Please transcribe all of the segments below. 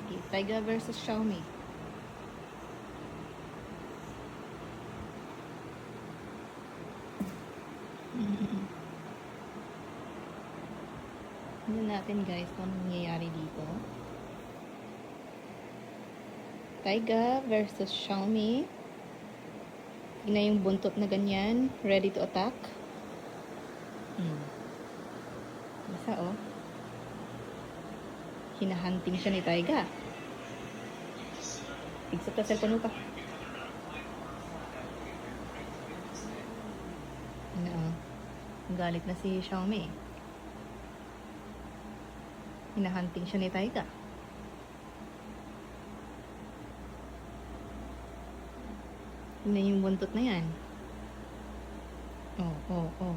Okay, Taiga versus Xiaomi. Tignan natin guys kung anong nangyayari dito. Taiga versus Xiaomi. Tignan yung buntot na ganyan. Ready to attack. Basta oh. Hinahunting siya ni Taiga. Tigsot ka cellphone mo pa. Ano oh. Galit na si Xiaomi. Hinahunting siya ni Taiga. Tignan yung buntot na yan. Oh.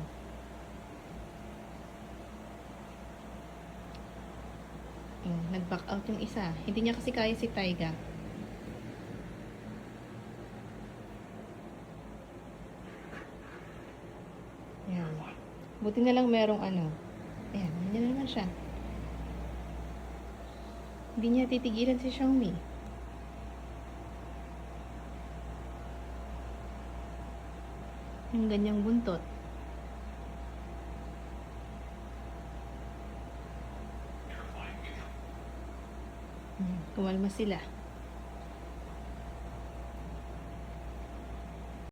Nag-back out yung isa. Hindi niya kasi kaya si Taiga. Ayan. Buti na lang merong ano. Ayan, nandiyan na naman siya. Hindi niya titigilan si Xiaomi. Yung ganyang buntot. Kumalma sila.